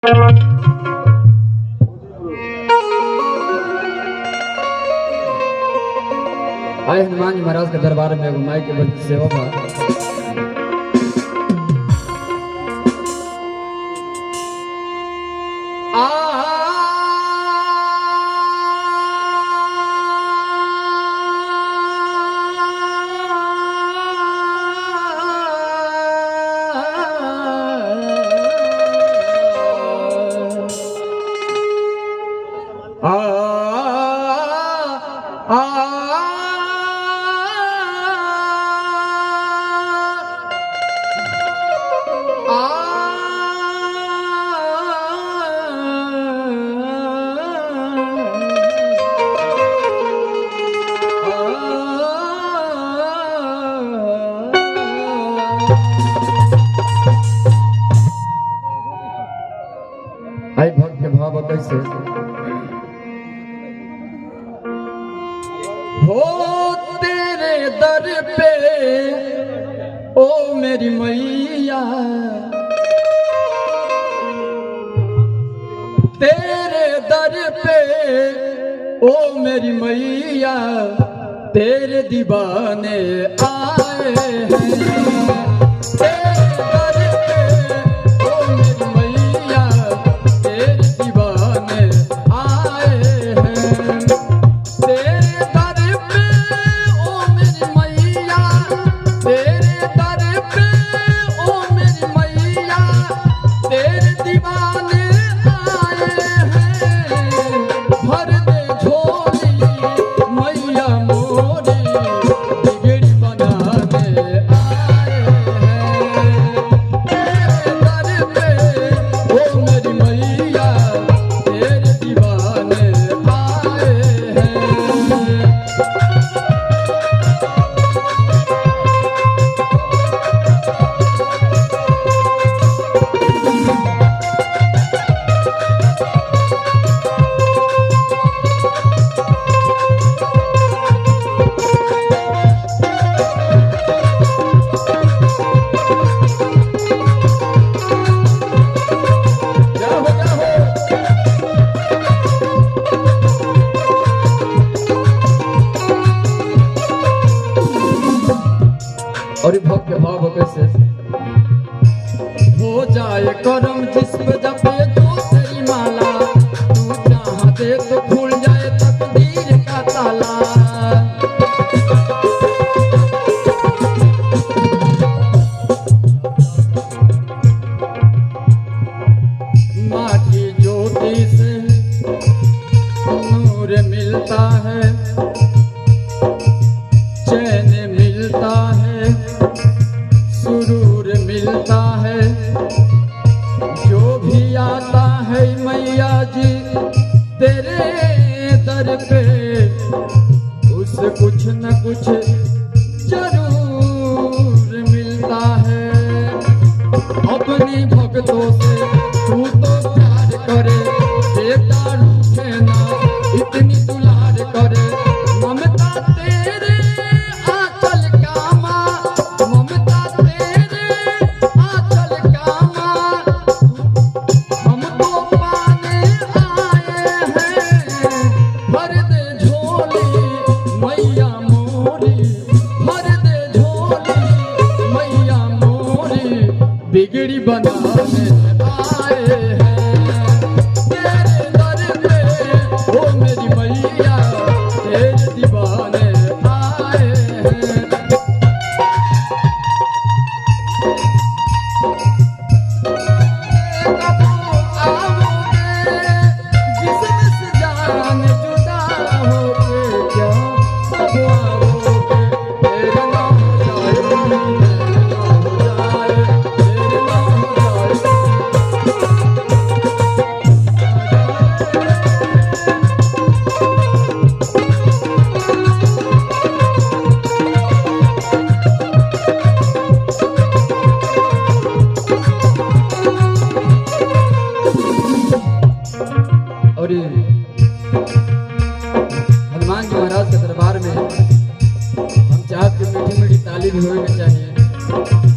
आए हनुमान जी महाराज के दरबार में घुमाई के बल सेवा बा। आई भक्त के भाव कैसे हो तेरे दर पे ओ मेरी मैया, तेरे दर पे ओ मेरी मैया, तेरे दीवाने आए हैं। और भक्त के भाव कैसे हो जाए करम जिसमें जपे जो तेरी माला, तू जहाँ दे तो खुल जाए तकदीर का ताला। माँ की ज्योति से नूर मिलता है, चैन मिलता है, सुरूर मिलता है। जो भी आता है मैया जी तेरे दर पे, उसे कुछ न कुछ जरूर मिलता है। अपनी भक्तों से तू तो प्यार करे, बेटा रूठे ना इतनी दुलार करे। ममता तेरे आंचल का माँ, ममता तेरे आंचल का माँ, हमको पाने आए हैं। भर दे झोली मैया मोरी, भर दे झोली मैया मोरी, बिगड़ी बनाने आए हैं। तेरे दर पे ओ मेरी मैया, तेरे दीवाने आए हैं। और हनुमान जी महाराज के दरबार में हम चाहते कि मीठी मीठी ताली भी होनी चाहिए।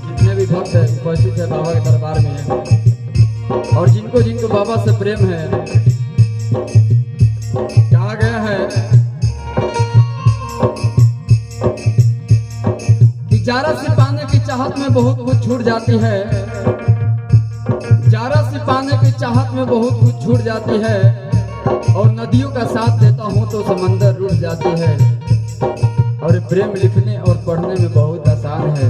जितने भी भक्त उपस्थित है बाबा के दरबार में, और जिनको जिनको बाबा से प्रेम है, कहा गया है कि जारा से पाने की चाहत में बहुत कुछ छूट जाती है, जारा से पाने की चाहत में बहुत कुछ छूट जाती है, और नदियों का साथ देता हूँ तो समंदर रूठ जाती है। और प्रेम लिखने और पढ़ने में बहुत आसान है।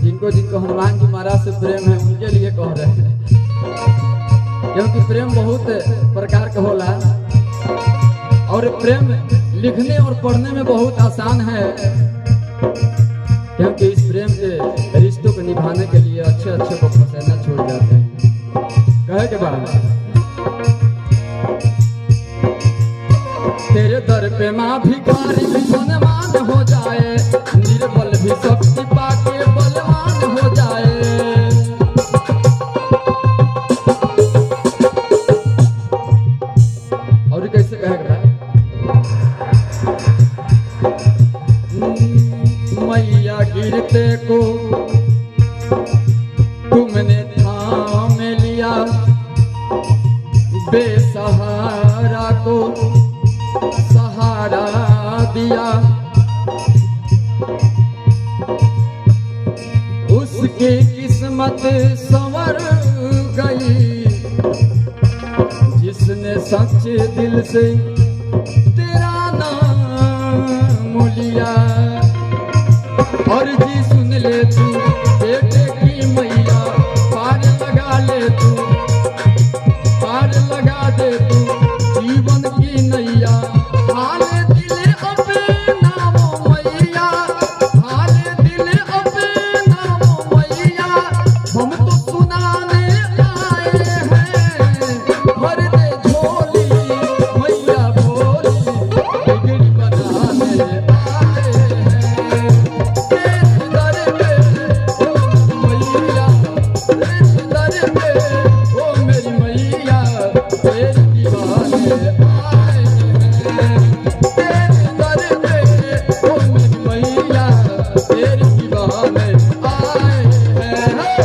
जिनको जिनको हनुमान जी महाराज से प्रेम है उनके लिए कह रहे हैं, क्योंकि प्रेम बहुत प्रकार का होला, और प्रेम लिखने और पढ़ने में बहुत आसान है, क्योंकि इस प्रेम के रिश्तों को निभाने के लिए अच्छे अच्छे को पसीना छोड़ जाते हैं। कहे के बाद तेरे दर पे माँ भिखारी भी धनवान हो जाए, निर्बल भी शक्ति पाके बलवान हो जाए। और कैसे कहेगा, मैया गिरते को तुमने थाम लिया, बेसहारा को सहारा दिया, उसकी किस्मत संवर गई, जिसने सच्चे दिल से तेरा नाम लिया। और जी सुन ले तू बेटे की मैया, पार लगा ले तू, पार लगा दे तू जीवन की नैया। हाले दिल अपना वो मैया, हाले दिल अपना वो मैया, हम तो सुनाने आए हैं। भर दे झोली मैया भोली, बिगड़ी बनाने आए हैं। तेरे दर पे ओ मैया, तेरे दर पे ओ मेरी मैया, तेरे दीवाने आए हैं। तेरे दर पे ओ मेरी मैया, तेरे दीवाने आए हैं।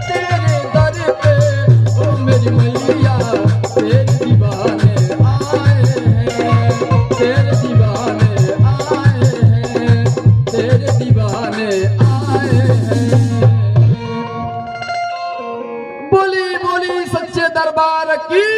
तेरे दर पे ओ मेरी मैया, तेरे दीवाने आए हैं। तेरे दीवाने आए हैं, तेरे दीवाने आए हैं। बोली बोली सच्चे दरबार की।